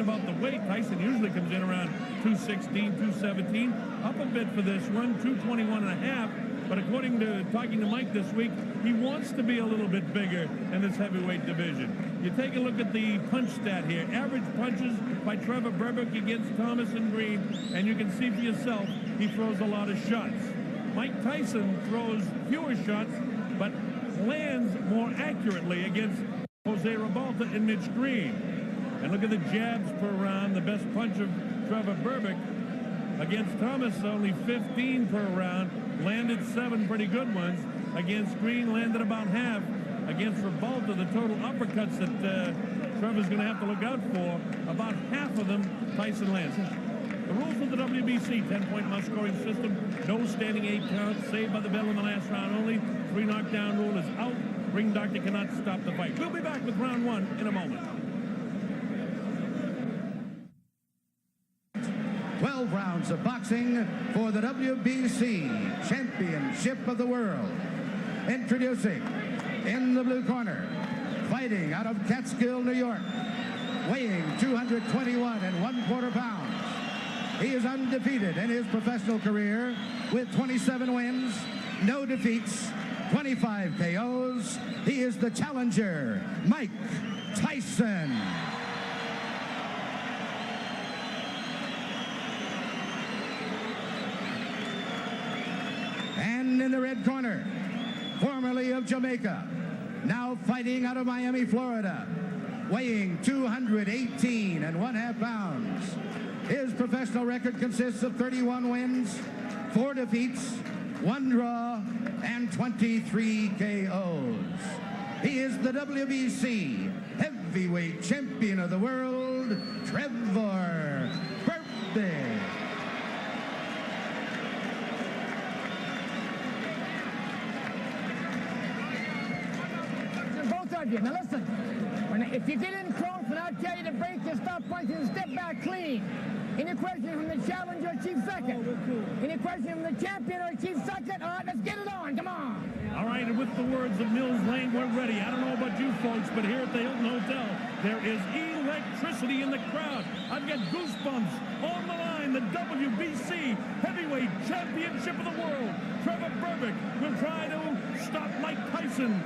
about the weight, Tyson usually comes in around 216, 217. Up a bit for this one, 221 and a half. But according to talking to Mike this week, he wants to be a little bit bigger in this heavyweight division. You take a look at the punch stat here. Average punches by Trevor Berbick against Thomas and Green, and you can see for yourself he throws a lot of shots. Mike Tyson throws fewer shots, but lands more accurately against Jose Ribalta and Mitch Green. And look at the jabs per round. The best punch of Trevor Berbick against Thomas, only 15 per round. Landed 7 pretty good ones. Against Green, landed about half. Against Ribalta, the total uppercuts that Trevor's going to have to look out for, about half of them Tyson lands. The rules of the WBC, 10-point must scoring system, no standing 8 counts, saved by the bell in the last round only. 3 knockdown rule is out. Ring doctor cannot stop the fight. We'll be back with round 1 in a moment. 12 rounds of boxing for the WBC Championship of the World. Introducing, in the blue corner, fighting out of Catskill, New York, weighing 221 1/4 pounds. He is undefeated in his professional career with 27 wins, no defeats, 25 KOs. He is the challenger, Mike Tyson. And in the red corner, formerly of Jamaica, now fighting out of Miami, Florida, weighing 218 1/2 pounds. His professional record consists of 31 wins, 4 defeats, 1 draw, and 23 KOs. He is the WBC heavyweight champion of the world, Trevor Berbick. Now listen, if you get in close and I tell you to break your stop punching and step back clean. Any question from the challenger or chief second? Any question from the champion or chief second? All right, let's get it on. Come on. All right, and with the words of Mills Lane, we're ready. I don't know about you folks, but here at the Hilton Hotel, there is electricity in the crowd. I've got goosebumps on the line. The WBC Heavyweight Championship of the World. Trevor Berbick will try to stop Mike Tyson.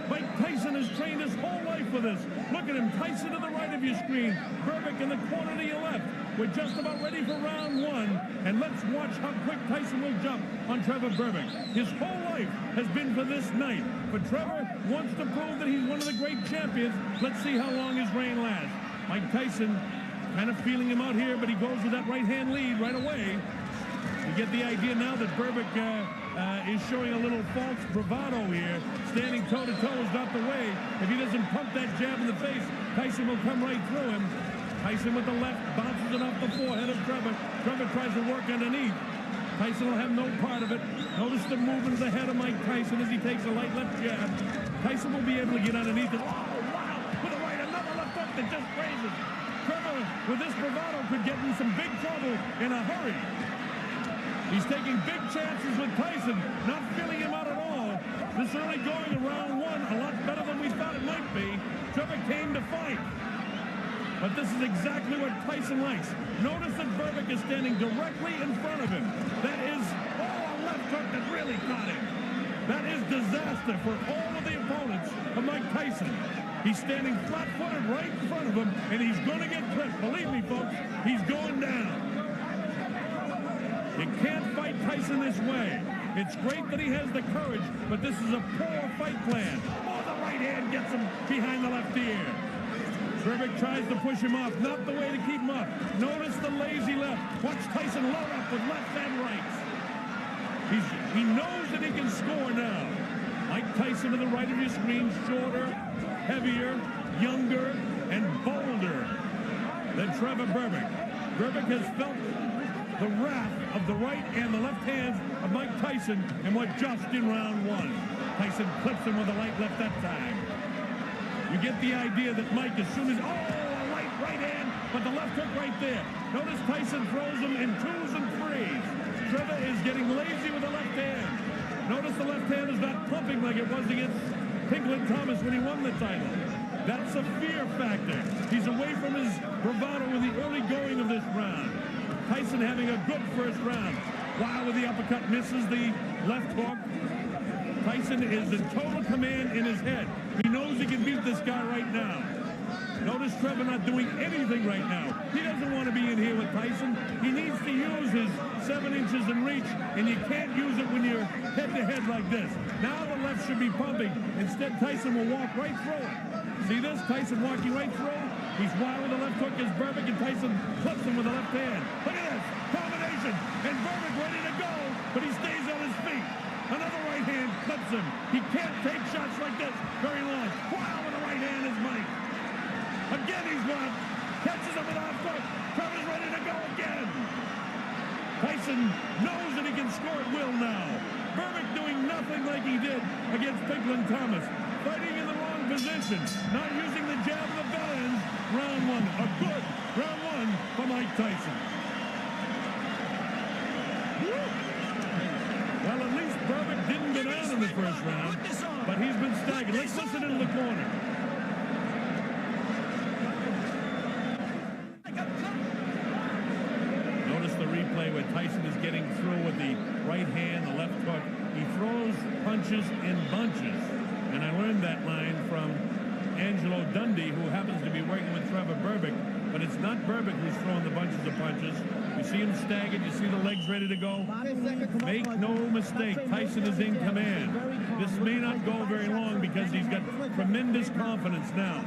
Mike Tyson has trained his whole life for this. Look at him. Tyson to the right of your screen. Berbick in the corner to your left. We're just about ready for round 1. And let's watch how quick Tyson will jump on Trevor Berbick. His whole life has been for this night. But Trevor wants to prove that he's one of the great champions. Let's see how long his reign lasts. Mike Tyson kind of feeling him out here, but he goes with that right-hand lead right away. You get the idea now that Berbick is showing a little false bravado here. Standing toe-to-toe is not the way. If he doesn't pump that jab in the face, Tyson will come right through him. Tyson with the left bounces it off the forehead of Trevor. Trevor tries to work underneath. Tyson will have no part of it. Notice the movement of the head of Mike Tyson as he takes a light left jab. Tyson will be able to get underneath it. Oh, wow! With a right, another left hook that just grazes. Trevor, with this bravado, could get in some big trouble in a hurry. He's taking big chances with Tyson, not feeling him out at all. This early going in round 1, a lot better than we thought it might be. Trevor came to fight. But this is exactly what Tyson likes. Notice that Berbick is standing directly in front of him. That is, a left hook that really caught him. That is disaster for all of the opponents of Mike Tyson. He's standing flat-footed right in front of him, and he's going to get clipped. Believe me, folks, he's going down. You can't fight Tyson this way. It's great that he has the courage, but this is a poor fight plan. Oh, the right hand gets him behind the left ear. Berbick tries to push him off. Not the way to keep him up. Notice the lazy left. Watch Tyson load up with left and rights. He knows that he can score now. Mike Tyson to the right of your screen, shorter, heavier, younger, and bolder than Trevor Berbick. Berbick has felt the wrath of the right and the left hands of Mike Tyson in what just in round 1. Tyson clips him with a light left that time. You get the idea that Mike, as soon as, a light right hand, but the left hook right there. Notice Tyson throws him in 2s and 3s. Trevor is getting lazy with the left hand. Notice the left hand is not pumping like it was against Pinklin Thomas when he won the title. That's a fear factor. He's away from his bravado in the early going of this round. Tyson having a good first round. Wow, with the uppercut, misses the left hook. Tyson is in total command in his head. He knows he can beat this guy right now. Notice Trevor not doing anything right now. He doesn't want to be in here with Tyson. He needs to use his 7 inches in reach, and you can't use it when you're head-to-head like this. Now the left should be pumping. Instead, Tyson will walk right through it. See this? Tyson walking right through. He's wild with the left hook as Berbick, and Tyson clips him with the left hand. Look at this. Combination. And Berbick ready to go, but he stays on his feet. Another right hand clips him. He can't take shots like this very long. Wow, with the right hand is Mike. Again, he's blocked. Catches him with a left hook. Trevor's ready to go again. Tyson knows that he can score at will now. Berbick doing nothing like he did against Pickland Thomas. Fighting in the wrong position. Not using the jab of the bell ends. Round one. A good round one for Mike Tyson. Well, at least Berbick didn't go down in the first round, but he's been staggered. Let's listen into the corner. Notice the replay where Tyson is getting through with the right hand, the left hook. He throws punches in bunches. And I learned that line from Angelo Dundee, who happens to be working with Trevor Berbick. But it's not Berbick who's throwing the bunches of punches. You see him staggered. You see the legs ready to go. Make no mistake, Tyson is in command. This may not go very long because he's got tremendous confidence now.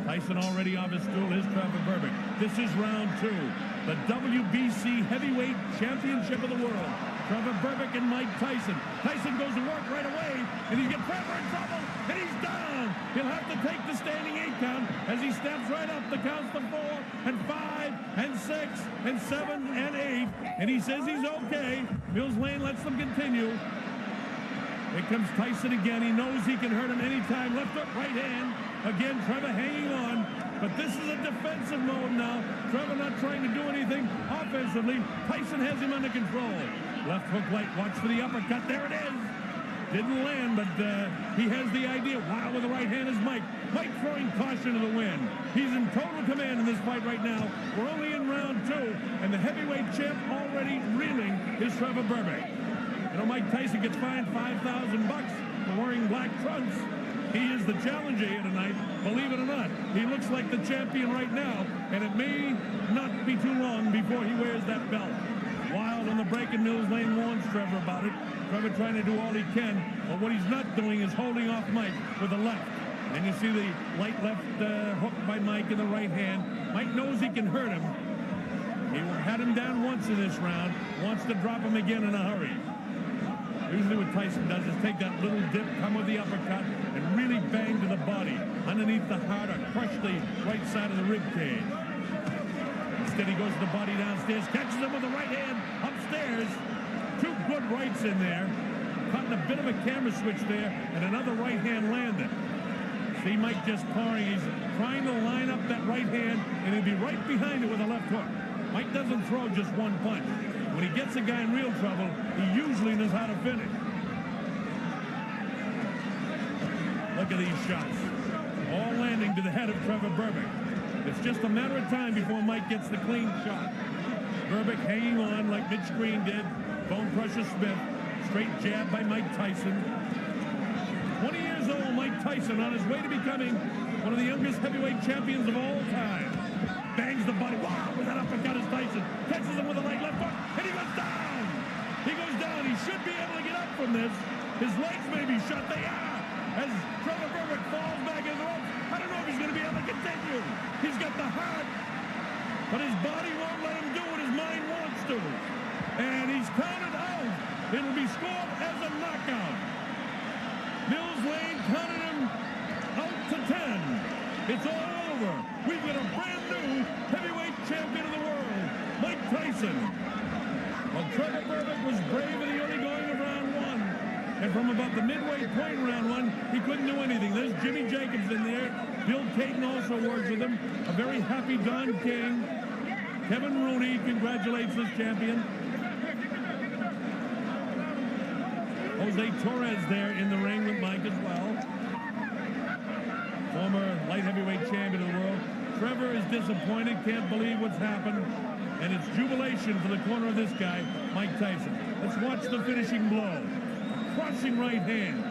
Tyson already off his stool. Here's Trevor Berbick. This is round two. The WBC Heavyweight Championship of the World. Trevor Berbick and Mike Tyson. Tyson goes to work right away, and he's got Trevor in trouble, and he's down. He'll have to take the standing 8 count as he steps right up the counts to 4 and 5 and 6 and 7 and 8, and he says he's okay. Mills Lane lets them continue. Here comes Tyson again. He knows he can hurt him anytime. Left hook, right hand. Again, Trevor hanging on. But this is a defensive mode now. Trevor not trying to do anything offensively. Tyson has him under control. Left hook light. Watch for the uppercut. There it is. Didn't land, but he has the idea. Wow, with the right hand is Mike. Mike throwing caution to the wind. He's in total command in this fight right now. We're only in round 2, and the heavyweight champ already reeling is Trevor Berbick. You know, Mike Tyson gets fined $5,000 for wearing black trunks. He is the challenger here tonight, believe it or not. He looks like the champion right now, and it may not be too long before he wears that belt. Wild on the break, and Mills Lane warns Trevor about it. Trevor trying to do all he can, but what he's not doing is holding off Mike with the left. And you see the light left hook by Mike in the right hand. Mike knows he can hurt him. He had him down once in this round, wants to drop him again in a hurry. Usually what Tyson does is take that little dip, come with the uppercut, and really bang to the body underneath the heart or crush the right side of the rib cage. Instead, he goes to the body downstairs, catches him with the right hand upstairs. 2 good rights in there. Caught in a bit of a camera switch there, and another right hand landed. See Mike just pawing. He's trying to line up that right hand, and he'll be right behind it with a left hook. Mike doesn't throw just one punch. When he gets a guy in real trouble, he usually knows how to finish. Look at these shots. All landing to the head of Trevor Berbick. It's just a matter of time before Mike gets the clean shot. Berbick hanging on like Mitch Green did. Bone crusher Smith. Straight jab by Mike Tyson. 20 years old, Mike Tyson on his way to becoming one of the youngest heavyweight champions of all time. Bangs the body. Wow, with that uppercut is Tyson. Catches him with a right left hook, and he goes down. He goes down. He should be able to get up from this. His legs may be shut. They are. As Trevor Berbick falls back in the ropes. I don't know if he's going to be able to continue. He's got the heart, but his body won't let him do what his mind wants to. And he's counted out. It'll be scored as a knockout. Mills Lane counted him out to 10. It's all over. We've got a brand new heavyweight champion of the world, Mike Tyson. Well, Trevor Berbick was brave in the early going of round 1. And from about the midway point in round 1, he couldn't do anything. There's Jimmy Jacobs in there. Bill Caton also works with him. A very happy Don King. Kevin Rooney congratulates this champion. Jose Torres there in the ring with Mike as well. So former light heavyweight champion of the world. Trevor is disappointed, can't believe what's happened, and it's jubilation for the corner of this guy, Mike Tyson. Let's watch the finishing blow. Crushing right hand.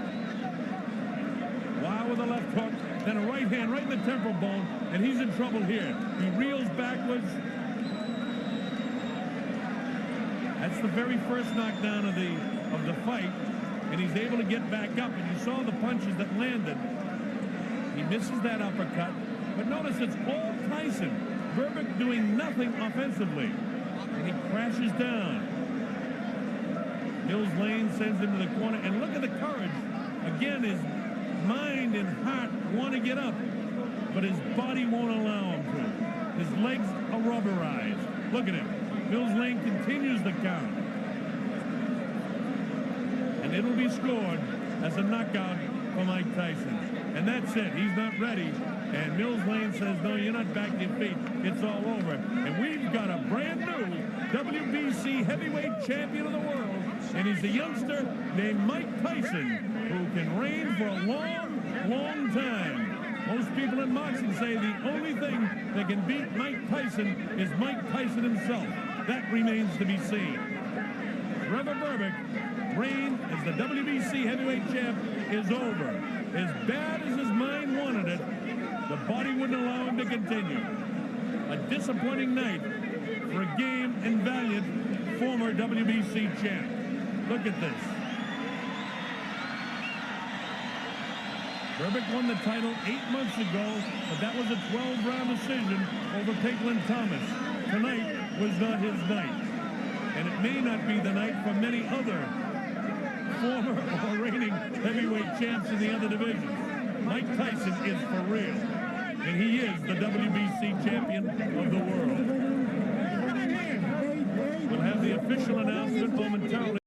Wow, with a left hook, then a right hand right in the temporal bone, and he's in trouble here. He reels backwards. That's the very first knockdown of the fight, and he's able to get back up, and you saw the punches that landed. He misses that uppercut, but notice it's all Tyson. Berbick doing nothing offensively, and he crashes down. Mills Lane sends him to the corner, and look at the courage. Again, his mind and heart want to get up, but his body won't allow him to. His legs are rubberized. Look at him. Mills Lane continues the count. And it'll be scored as a knockout for Mike Tyson. And that's it. He's not ready. And Mills Lane says, no, you're not back to your feet. It's all over. And we've got a brand new WBC heavyweight champion of the world. And he's a youngster named Mike Tyson, who can reign for a long, long time. Most people in boxing say the only thing that can beat Mike Tyson is Mike Tyson himself. That remains to be seen. Trevor Berbick reign as the WBC heavyweight champ is over. As bad as his mind wanted it, the body wouldn't allow him to continue. A disappointing night for a game and valiant former WBC champ. Look at this. Berbick won the title 8 months ago, but that was a 12-round decision over Pigland Thomas. Tonight was not his night. And it may not be the night for many other former or reigning heavyweight champs in the other divisions. Mike Tyson is for real. And he is the WBC champion of the world. We'll have the official announcement momentarily.